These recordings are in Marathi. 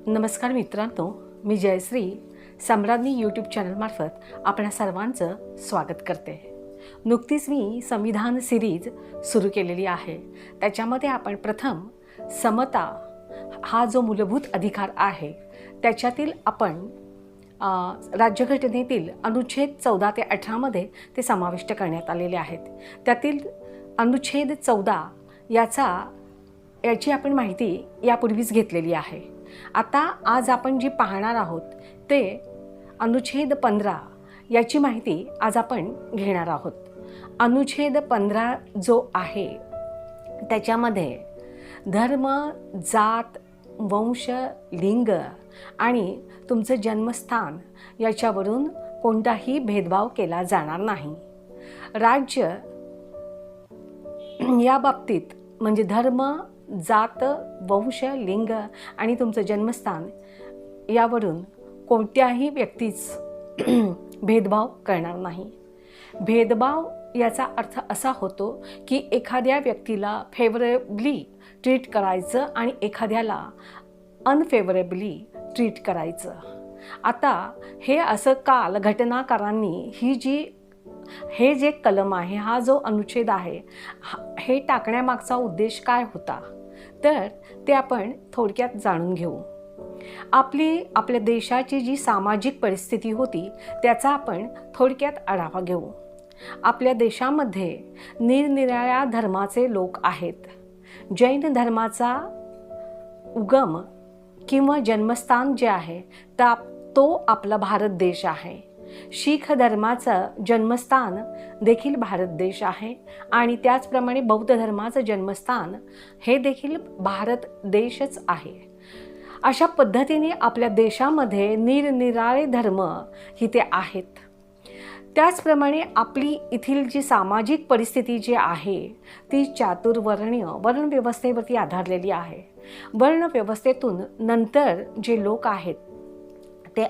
नमस्कार मित्रांनो, मी जयश्री सम्राज्ञी यूट्यूब चॅनलमार्फत आपणा सर्वांचं स्वागत करते. नुकतीच मी संविधान सिरीज सुरू केलेली आहे. त्याच्यामध्ये आपण प्रथम समता हा जो मूलभूत अधिकार आहे त्याच्यातील आपण राज्यघटनेतील अनुच्छेद 14 ते 18 मध्ये ते समाविष्ट करण्यात आलेले आहेत. त्यातील अनुच्छेद 14 याची आपण माहिती यापूर्वीच घेतलेली आहे. आता आज आपण जी पाहणार आहोत ते अनुच्छेद 15 याची माहिती आज आपण घेणार आहोत. अनुच्छेद 15 जो आहे त्याच्यामध्ये धर्म, जात, वंश, लिंग आणि तुमचं जन्मस्थान याच्यावरून कोणताही भेदभाव केला जाणार नाही. राज्य या बाबतीत म्हणजे धर्म, जात, वंश, लिंग आणि तुमचं जन्मस्थान यावरून कोणत्याही व्यक्तीच भेदभाव करणार नाही. भेदभाव याचा अर्थ असा होतो की एखाद्या व्यक्तीला फेवरेबली ट्रीट करायचं आणि एखाद्याला अनफेवरेबली ट्रीट करायचं. आता हे असं काल घटनाकारांनी हे जे कलम आहे, हा जो अनुच्छेद आहे, हे टाकण्यामागचा उद्देश काय होता तर ते आपण थोडक्यात जाणून घेऊ. आपल्या देशाची जी सामाजिक परिस्थिती होती त्याचा आपण थोडक्यात आढावा घेऊ. आपल्या देशामध्ये निरनिराळ्या धर्माचे लोक आहेत. जैन धर्माचा उगम किंवा जन्मस्थान जे आहे तो आपला भारत देश आहे. शीख धर्माचं जन्मस्थान देखील भारत देश आहे आणि त्याचप्रमाणे बौद्ध धर्माचं जन्मस्थान हे देखील भारत देशच आहे. अशा पद्धतीने आपल्या देशामध्ये निरनिराळे धर्म इथे आहेत. त्याचप्रमाणे आपली येथील जी सामाजिक परिस्थिती जी आहे ती चातुर्वर्णीय वर्णव्यवस्थेवरती आधारलेली आहे. वर्णव्यवस्थेतून नंतर जे लोक आहेत ते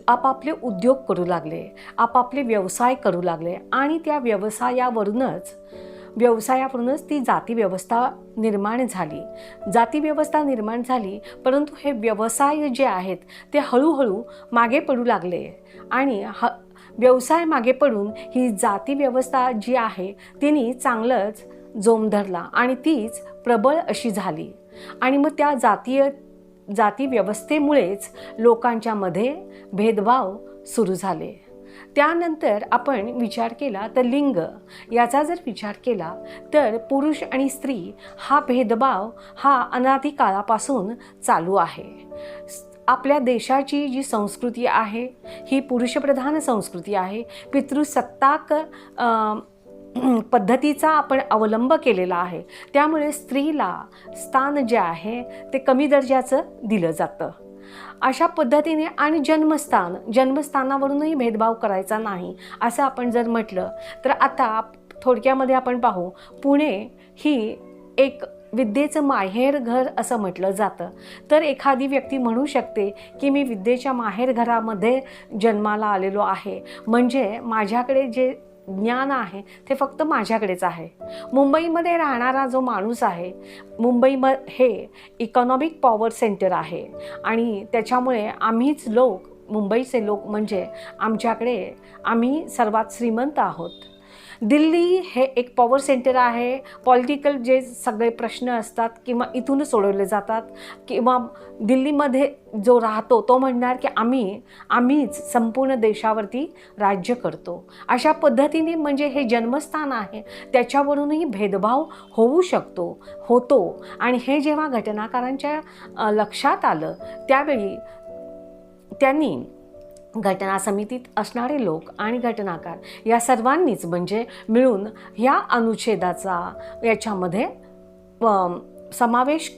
आपापले उद्योग करू लागले, आपापले व्यवसाय करू लागले आणि त्या व्यवसायावरूनच ती जातीव्यवस्था निर्माण झाली. जातीव्यवस्था निर्माण झाली, परंतु हे व्यवसाय जे आहेत ते हळूहळू मागे पडू लागले आणि व्यवसाय मागे पडून ही जातीव्यवस्था जी आहे तिने चांगलंच जोम धरला आणि तीच प्रबळ अशी झाली. आणि मग त्या जाती व्यवस्थेमुळेच लोकांच्या मध्ये भेदभाव सुरू झाले. त्यानंतर आपण विचार केला तर लिंग याचा जर विचार केला तर पुरुष आणि स्त्री हा भेदभाव हा अनादी काळापासून चालू आहे. आपल्या देशाची जी संस्कृती आहे ही पुरुषप्रधान संस्कृती आहे. पितृसत्ताक पद्धतीचा आपण अवलंब केलेला आहे. त्यामुळे स्त्रीला स्थान जे आहे ते कमी दर्जाचं दिलं जातं. अशा पद्धतीने आणि जन्मस्थानावरूनही भेदभाव करायचा नाही असं आपण जर म्हटलं तर आता थोडक्यामध्ये आपण पाहू, पुणे ही एक विद्येचं माहेर घर असं म्हटलं जातं. तर एखादी व्यक्ती म्हणू शकते की मी विद्येच्या माहेर घरामध्ये जन्माला आलेलो आहे, म्हणजे माझ्याकडे जे ज्ञान आहे ते फक्त माझ्याकडेच आहे. मुंबईमध्ये राहणारा जो माणूस आहे, हे इकॉनॉमिक पॉवर सेंटर आहे आणि त्याच्यामुळे मुंबईचे लोक म्हणजे आम्ही सर्वात श्रीमंत आहोत. दिल्ली हे एक पॉवर सेंटर आहे. पॉलिटिकल जे सगळे प्रश्न असतात किंवा इथून सोडवले जातात किंवा दिल्लीमध्ये जो राहतो तो म्हणणार की आम्हीच संपूर्ण देशावरती राज्य करतो. अशा पद्धतीने म्हणजे हे जन्मस्थान आहे त्याच्यावरूनही भेदभाव होतो आणि हे जेव्हा घटनाकारांच्या लक्षात आलं त्यावेळी त्यांनी घटना समितीत असणारे लोक आणि घटनाकार या सर्वांनीच म्हणजे मिळून ह्या अनुच्छेदाचा याच्यामध्ये समावेश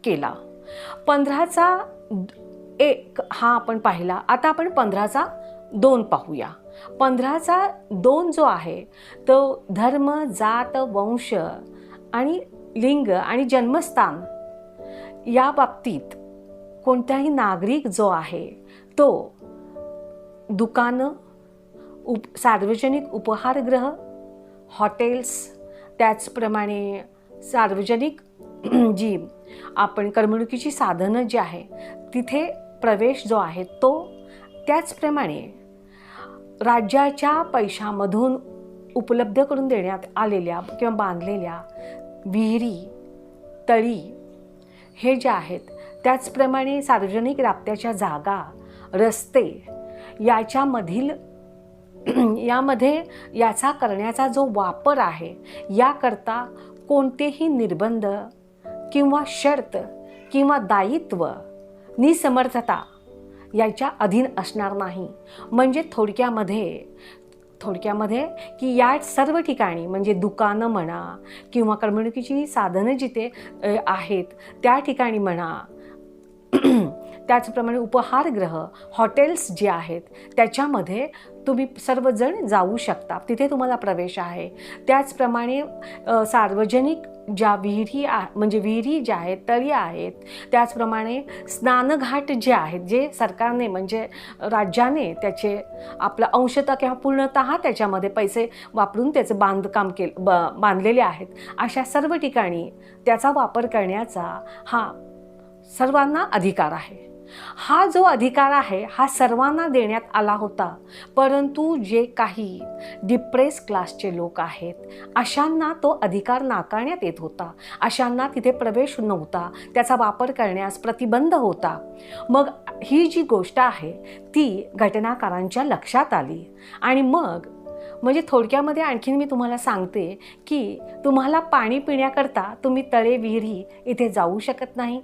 केला. 15चा 1 हा आपण पाहिला. आता आपण 15चा 2 पाहूया. 15चा 2 जो आहे तो धर्म, जात, वंश आणि लिंग आणि जन्मस्थान या बाबतीत कोणताही नागरिक जो आहे तो दुकानं, सार्वजनिक उपहारगृह, हॉटेल्स, त्याचप्रमाणे सार्वजनिक जी आपण करमणुकीची साधनं जी आहे तिथे प्रवेश जो आहे तो त्याचप्रमाणे राज्याच्या पैशामधून उपलब्ध करून देण्यात आलेल्या किंवा बांधलेल्या विहिरी, तळी हे जे आहेत, त्याचप्रमाणे सार्वजनिक राबत्याच्या जागा, रस्ते यामध्ये याचा करण्याचा जो वापर आहे, याकरता कोणतेही निर्बंध किंवा शर्त किंवा दायित्व, निसमर्थता याच्या अधीन असणार नाही. म्हणजे थोडक्यामध्ये की या सर्व ठिकाणी म्हणजे दुकानं म्हणा किंवा करमणुकीची साधनं जिथे आहेत त्या ठिकाणी म्हणा, त्याचप्रमाणे उपहारगृह, हॉटेल्स जे आहेत त्याच्यामध्ये तुम्ही सर्वजण जाऊ शकता, तिथे तुम्हाला प्रवेश आहे. त्याचप्रमाणे सार्वजनिक ज्या विहिरी ज्या आहेत, तळी आहेत, त्याचप्रमाणे स्नानघाट जे आहेत, जे सरकारने म्हणजे राज्याने त्याचे आपलं अंशतः किंवा पूर्णतः त्याच्यामध्ये पैसे वापरून त्याचं बांधकाम बांधलेले आहेत, अशा सर्व ठिकाणी त्याचा वापर करण्याचा हा सर्वांना अधिकार आहे. हा जो अधिकार आहे हा सर्वांना देण्यात आला होता, परंतु जे काही डिप्रेस क्लासचे लोक आहेत अशांना तो अधिकार नाकारण्यात येत होता. अशांना तिथे प्रवेश नव्हता, त्याचा वापर करण्यास प्रतिबंध होता. मग ही जी गोष्ट आहे ती घटनाकारांच्या लक्षात आली आणि मग म्हणजे थोडक्यामध्ये आणखीन मी तुम्हाला सांगते की तुम्हाला पाणी पिण्याकरता तुम्ही तळे, विहिरी इथे जाऊ शकत नाही.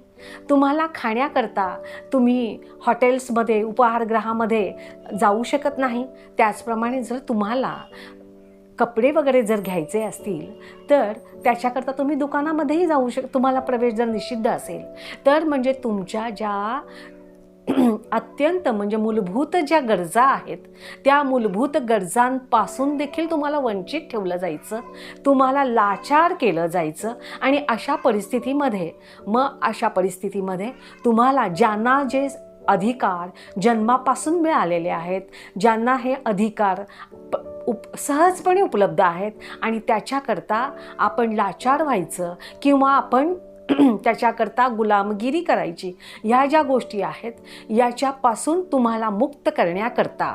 तुम्हाला खाण्याकरता तुम्ही हॉटेल्समध्ये, उपहारगृहामध्ये जाऊ शकत नाही. त्याचप्रमाणे जर तुम्हाला कपडे वगैरे जर घ्यायचे असतील तर त्याच्याकरता तुम्ही दुकानामध्येही जाऊ तुम्हाला प्रवेश जर निषिद्ध असेल तर म्हणजे तुमच्या ज्या अत्यंत म्हणजे मूलभूत ज्या गरजा आहेत त्या मूलभूत गरजांपासून देखील तुम्हाला वंचित ठेवलं जायचं, तुम्हाला लाचार केलं जायचं. आणि अशा परिस्थितीमध्ये तुम्हाला ज्यांना जे अधिकार जन्मापासून मिळालेले आहेत, ज्यांना हे अधिकार सहजपणे उपलब्ध आहेत आणि त्याच्याकरता आपण लाचार व्हायचं किंवा आपण त्याच्याकरता गुलामगिरी करायची, ह्या ज्या गोष्टी आहेत याच्यापासून तुम्हाला मुक्त करण्याकरता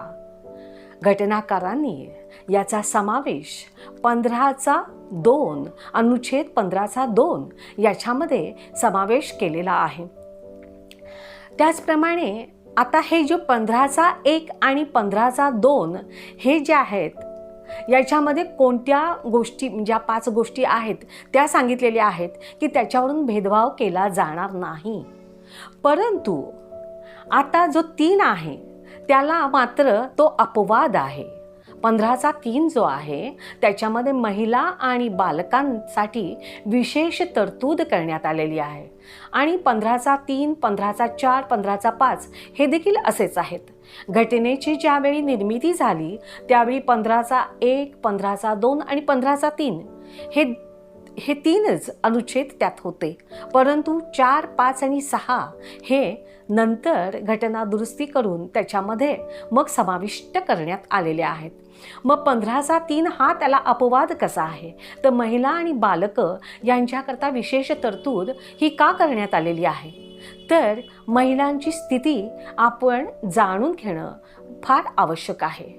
घटनाकारांनी याचा समावेश 15(2) अनुच्छेद 15(2) याच्यामध्ये समावेश केलेला आहे. त्याचप्रमाणे आता हे जो 15(1) आणि 15(2) हे जे आहेत याच्यामध्ये कोणत्या गोष्टी, ज्या 5 गोष्टी आहेत त्या सांगितलेल्या आहेत की त्याच्यावरून भेदभाव केला जाणार नाही. परंतु आता जो 3 आहे त्याला मात्र तो अपवाद आहे. 15(3) जो आहे त्याच्यामध्ये महिला आणि बालकांसाठी विशेष तरतूद करण्यात आलेली आहे आणि 15(3), 15(4), 15(5) हे देखील असेच आहेत. घटनेची ज्यावेळी निर्मिती झाली त्यावेळी 15(1), 15(2) आणि 15(3) हे 3च अनुच्छेद त्यात होते. परंतु 4, 5 आणि 6 हे नंतर घटना दुरुस्ती करून त्याच्यामध्ये मग समाविष्ट करण्यात आलेले आहेत. मग 15(3) हा त्याला अपवाद कसा आहे तर महिला आणि बालकं यांच्याकरता विशेष तरतूद ही का करण्यात आलेली आहे तर महिलांची स्थिती आपण जाणून घेणं फार आवश्यक आहे.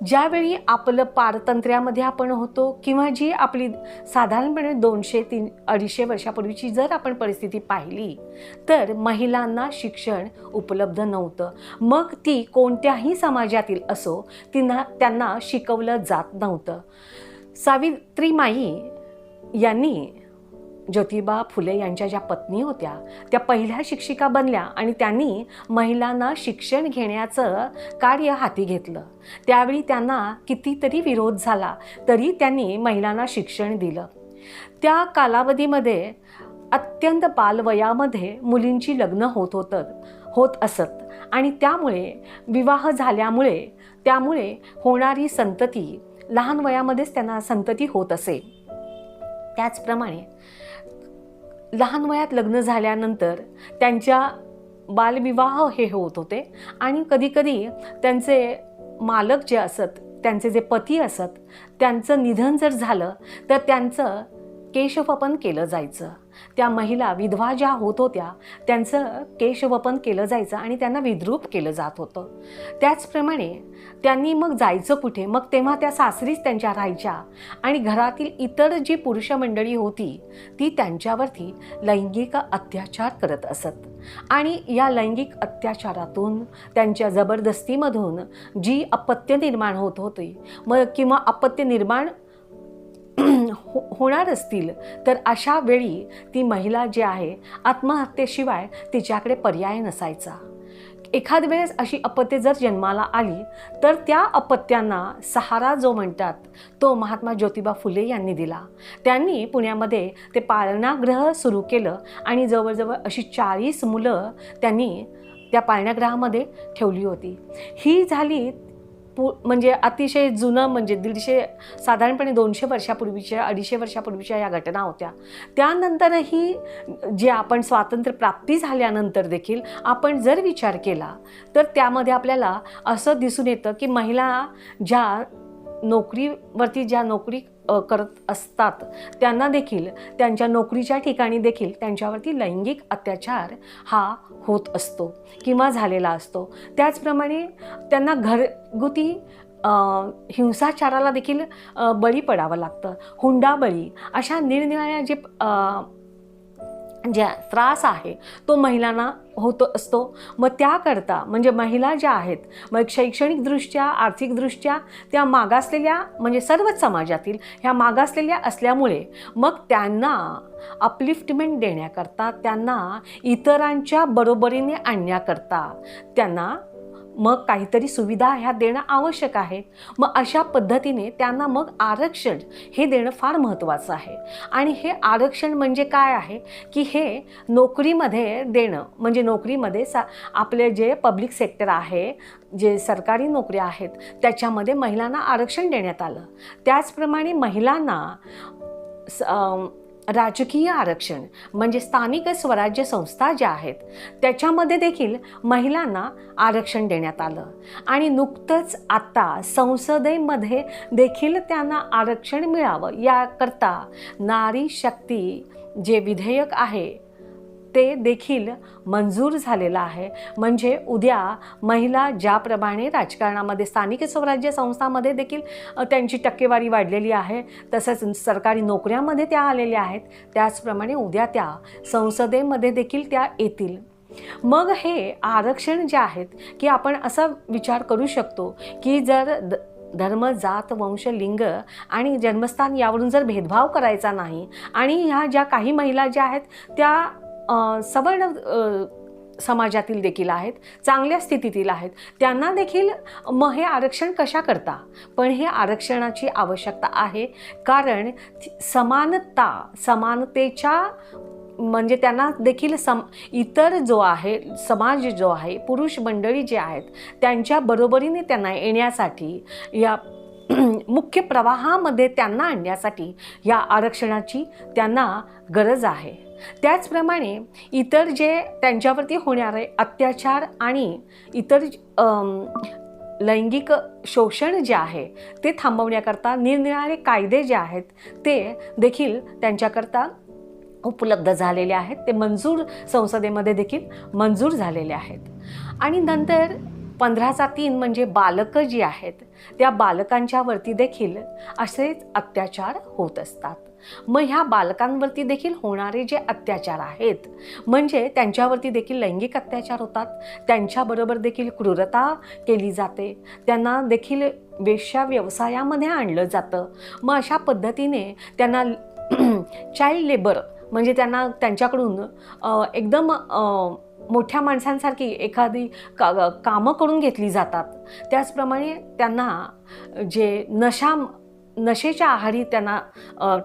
ज्यावेळी आपलं पारतंत्र्यामध्ये आपण होतो किंवा जी आपली साधारणपणे 200-250 वर्षापूर्वीची जर आपण परिस्थिती पाहिली तर महिलांना शिक्षण उपलब्ध नव्हतं. मग ती कोणत्याही समाजातील असो त्यांना शिकवलं जात नव्हतं. सावित्रीमाई यांनी ज्योतिबा फुले यांच्या ज्या पत्नी होत्या त्या पहिल्या शिक्षिका बनल्या आणि त्यांनी महिलांना शिक्षण घेण्याचं कार्य हाती घेतलं. त्यावेळी त्यांना कितीतरी विरोध झाला तरी त्यांनी महिलांना शिक्षण दिलं. त्या कालावधीमध्ये अत्यंत बालवयामध्ये मुलींची लग्न होत असत आणि त्यामुळे विवाह झाल्यामुळे त्यामुळे होणारी संतती लहान वयामध्येच त्यांना संतती होत असे. त्याचप्रमाणे लहान वयात लग्न झाल्यानंतर त्यांच्या बालविवाह हे होत होते आणि कधीकधी त्यांचे मालक जे असत, त्यांचे जे पती असत, त्यांचं निधन जर झालं तर त्यांचं केशवपन केलं जायचं. त्या महिला विधवा ज्या होत होत्या त्यांचं केशवपन केलं जायचं आणि त्यांना विद्रूप केलं जात होतं. त्याचप्रमाणे त्यांनी मग जायचं कुठे? मग तेव्हा त्या सासरीच त्यांच्या राहायच्या आणि घरातील इतर जी पुरुष मंडळी होती ती त्यांच्यावरती लैंगिक अत्याचार करत असत आणि या लैंगिक अत्याचारातून त्यांच्या जबरदस्तीमधून जी अपत्य निर्माण होत होती मग किंवा अपत्य निर्माण होणार असतील तर अशा वेळी ती महिला जी आहे आत्महत्येशिवाय तिच्याकडे पर्याय नसायचा. एखाद वेळेस अशी अपत्ये जर जन्माला आली तर त्या अपत्यांना सहारा जो म्हणतात तो महात्मा ज्योतिबा फुले यांनी दिला. त्यांनी पुण्यामध्ये ते पाळणागृह सुरू केलं आणि जवळजवळ अशी 40 मुलं त्यांनी त्या पाळणागृहामध्ये ठेवली होती. ही झाली म्हणजे अतिशय जुनं म्हणजे 150 साधारणपणे 200 वर्षापूर्वीच्या 250 वर्षापूर्वीच्या या घटना होत्या. त्यानंतरही जे आपण स्वातंत्र्य प्राप्ती झाल्यानंतर देखील आपण जर विचार केला तर त्यामध्ये आपल्याला असं दिसून येतं की महिला ज्या नोकरीवरती ज्या नोकरी करत असतात त्यांना देखील त्यांच्या नोकरीच्या ठिकाणी देखील त्यांच्यावरती लैंगिक अत्याचार हा होत असतो किंवा झालेला असतो. त्याचप्रमाणे त्यांना घरगुती हिंसाचाराला देखील बळी पडावं लागतं. हुंडाबळी अशा निरनिराळ्या ज्या त्रास आहे तो महिलांना होत असतो. मग त्याकरता म्हणजे महिला ज्या आहेत मग शैक्षणिकदृष्ट्या आर्थिकदृष्ट्या त्या मागासलेल्या म्हणजे सर्वच समाजातील ह्या मागासलेल्या असल्यामुळे मग त्यांना अपलिफ्टमेंट देण्याकरता त्यांना इतरांच्या बरोबरीने आणण्याकरता त्यांना मग काहीतरी सुविधा ह्या देणं आवश्यक आहे. मग अशा पद्धतीने त्यांना मग आरक्षण हे देणं फार महत्त्वाचं आहे. आणि हे आरक्षण म्हणजे काय आहे की हे नोकरीमध्ये देणं म्हणजे नोकरीमध्ये आपले जे पब्लिक सेक्टर आहे जे सरकारी नोकऱ्या आहेत त्याच्यामध्ये महिलांना आरक्षण देण्यात आलं. त्याचप्रमाणे महिलांना राजकीय आरक्षण म्हणजे स्थानिक स्वराज्य संस्था ज्या आहेत त्याच्यामध्ये देखील महिलांना आरक्षण देण्यात आलं आणि नुकतंच आता संसदेमध्ये देखील त्यांना आरक्षण मिळावं याकरता नारी शक्ती जे विधेयक आहे ते देखील मंजूर झालेलं आहे. म्हणजे उद्या महिला ज्याप्रमाणे राजकारणामध्ये स्थानिक स्वराज्य संस्थांमध्ये देखील त्यांची टक्केवारी वाढलेली आहे तसंच सरकारी नोकऱ्यामध्ये त्या आलेल्या आहेत त्याचप्रमाणे उद्या त्या संसदेमध्ये देखील त्या येतील. मग हे आरक्षण जे आहेत की आपण असा विचार करू शकतो की जर धर्म जात वंश लिंग आणि जन्मस्थान यावरून जर भेदभाव करायचा नाही आणि ह्या ज्या काही महिला ज्या आहेत त्या सवर्ण समाजातील देखील आहेत चांगल्या स्थितीतील आहेत त्यांना देखील मग हे आरक्षण कशा करता? पण हे आरक्षणाची आवश्यकता आहे कारण समानतेच्या म्हणजे त्यांना देखील इतर जो आहे समाज जो आहे पुरुष मंडळी जे आहेत त्यांच्या बरोबरीने त्यांना येण्यासाठी या मुख्य प्रवाहामध्ये त्यांना आणण्यासाठी या आरक्षणाची त्यांना गरज आहे. त्याचप्रमाणे इतर जे त्यांच्यावरती होणारे अत्याचार आणि इतर लैंगिक शोषण जे आहे ते थांबवण्याकरता निरनिराळे कायदे जे आहेत ते देखील त्यांच्याकरता उपलब्ध झालेले आहेत. ते मंजूर संसदेमध्ये देखील मंजूर झालेले आहेत. आणि नंतर 15(3) म्हणजे बालकं जी आहेत त्या बालकांच्यावरती देखील असेच अत्याचार होत असतात. मग ह्या बालकांवरती देखील होणारे जे अत्याचार आहेत म्हणजे त्यांच्यावरती देखील लैंगिक अत्याचार होतात त्यांच्याबरोबर देखील क्रूरता केली जाते त्यांना देखील वेश्या व्यवसायामध्ये आणलं जातं. मग अशा पद्धतीने त्यांना चाइल्ड लेबर म्हणजे त्यांच्याकडून एकदम मोठ्या माणसांसारखी एखादी कामं करून घेतली जातात. त्याचप्रमाणे त्यांना जे नशेच्या आहारी त्यांना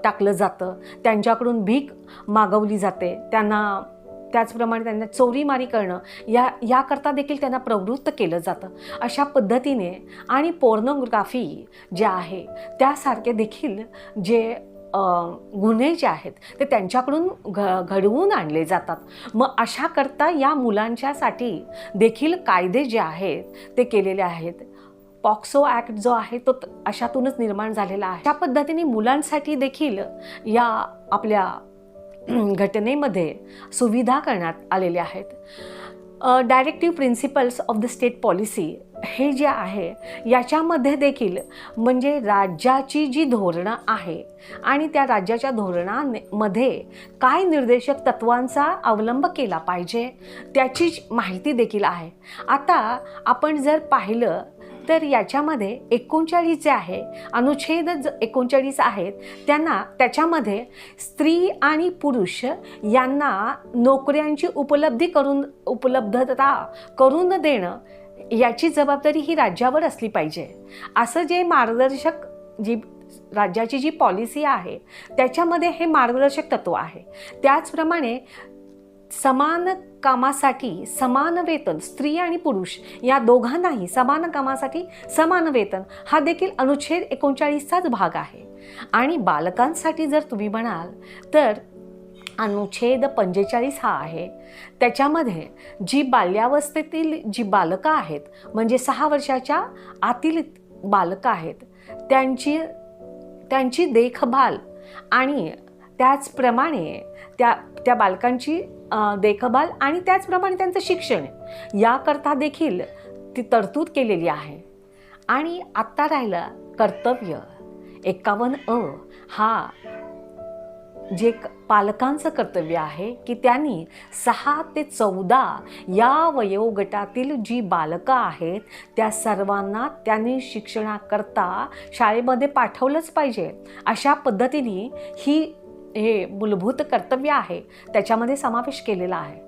टाकलं जातं त्यांच्याकडून भीक मागवली जाते त्यांना. त्याचप्रमाणे त्यांना चोरीमारी करणं याकरता देखील त्यांना प्रवृत्त केलं जातं. अशा पद्धतीने आणि पोर्नोग्राफी जे आहे त्यासारखे देखील जे गुन्हे जे आहेत ते त्यांच्याकडून घडवून आणले जातात. मग अशा करता या मुलांच्यासाठी देखील कायदे जे आहेत ते केलेले आहेत. पॉक्सो ॲक्ट जो आहे तो अशातूनच निर्माण झालेला आहे. त्या पद्धतीने मुलांसाठी देखील या आपल्या घटनेमध्ये सुविधा करण्यात आलेल्या आहेत. Directive principles of the state policy हे जे आहे याच्यामध्ये देखील म्हणजे राज्याची जी धोरणं आहे आणि त्या राज्याच्या धोरणामध्ये काय निर्देशक तत्वांचा अवलंब केला पाहिजे त्याची माहिती देखील आहे. आता आपण जर पाहिलं तर याच्यामध्ये 39 जे आहे अनुच्छेद 39 आहेत त्याच्यामध्ये स्त्री आणि पुरुष यांना नोकऱ्यांची उपलब्धता करून देणं याची जबाबदारी ही राज्यावर असली पाहिजे असं जे मार्गदर्शक राज्याची जी पॉलिसी आहे त्याच्यामध्ये हे मार्गदर्शक तत्व आहे. त्याचप्रमाणे समान कामासाठी समान वेतन, स्त्री आणि पुरुष या दोघांनाही समान कामासाठी समान वेतन हा देखील अनुच्छेद 39चाच भाग आहे. आणि बालकांसाठी जर तुम्ही म्हणाल तर अनुच्छेद 45 हा आहे. त्याच्यामध्ये जी बाल्यावस्थेतील जी बालकं आहेत म्हणजे 6 वर्षाच्या आतील बालकं आहेत त्यांची देखभाल आणि त्याचप्रमाणे त्या बालकांची देखभाल आणि त्याचप्रमाणे त्यांचं शिक्षण याकरता देखील ती तरतूद केलेली आहे. आणि आत्ता राहिलं कर्तव्य 51 हा जे पालकांचं कर्तव्य आहे की त्यांनी 6 ते 14 या वयोगटातील जी बालकं आहेत त्या सर्वांना त्यांनी शिक्षणाकरता शाळेमध्ये पाठवलंच पाहिजे. अशा पद्धतीने हे मूलभूत कर्तव्य आहे त्याच्यामध्ये समावेश केलेला आहे.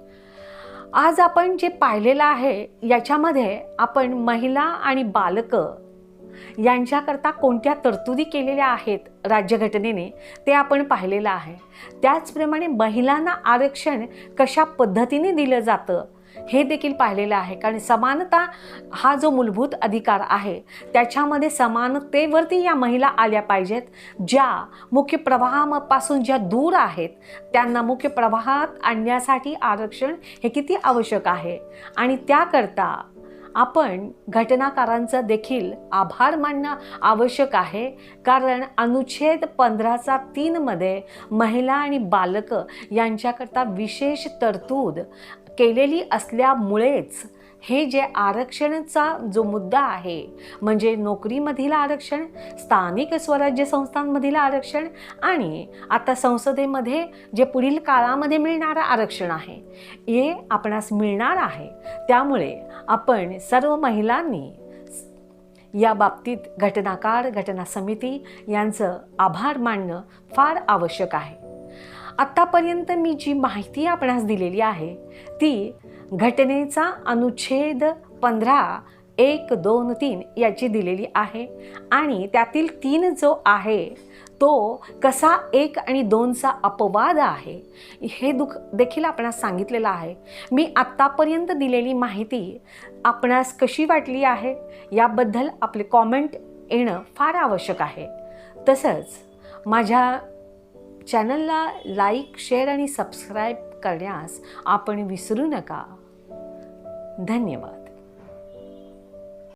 आज आपण जे पाहिलेलं आहे याच्यामध्ये आपण महिला आणि बालकं यांच्याकरता कोणत्या तरतुदी केलेल्या आहेत राज्यघटनेने ते आपण पाहिलेलं आहे. त्याचप्रमाणे महिलांना आरक्षण कशा पद्धतीने दिलं जातं हे देखील पाहिलेलं आहे. कारण समानता हा जो मूलभूत अधिकार आहे त्याच्यामध्ये समानतेवरती या महिला आल्या पाहिजेत. ज्या मुख्य प्रवाहापासून ज्या दूर आहेत त्यांना मुख्य प्रवाहात आणण्यासाठी आरक्षण हे किती आवश्यक आहे. आणि त्याकरता आपण घटनाकारांचा देखील आभार मानणं आवश्यक आहे. कारण अनुच्छेद 15(3) मध्ये महिला आणि बालकं यांच्याकरता विशेष तरतूद केलेली असल्यामुळेच हे जे आरक्षणाचा जो मुद्दा आहे म्हणजे नोकरीमधील आरक्षण, स्थानिक स्वराज्य संस्थांमधील आरक्षण आणि आता संसदेमध्ये जे पुढील काळामध्ये मिळणारं आरक्षण आहे हे आपणास मिळणार आहे. त्यामुळे आपण सर्व महिलांनी या बाबतीत घटनाकार, घटना समिती यांचं आभार मानणं फार आवश्यक आहे. आत्तापर्यंत मी जी माहिती आपणास दिलेली आहे ती घटनेचा अनुच्छेद 15, 1, 2, 3 याची दिलेली आहे आणि त्यातील 3 जो आहे तो कसा 1 आणि 2चा अपवाद आहे हे देखील आपणास सांगितलेलं आहे. मी आत्तापर्यंत दिलेली माहिती आपणास कशी वाटली आहे याबद्दल आपले कॉमेंट येणं फार आवश्यक आहे. तसंच माझ्या चॅनलला लाईक, शेअर आणि सबस्क्राईब करण्यास आपण विसरू नका. धन्यवाद.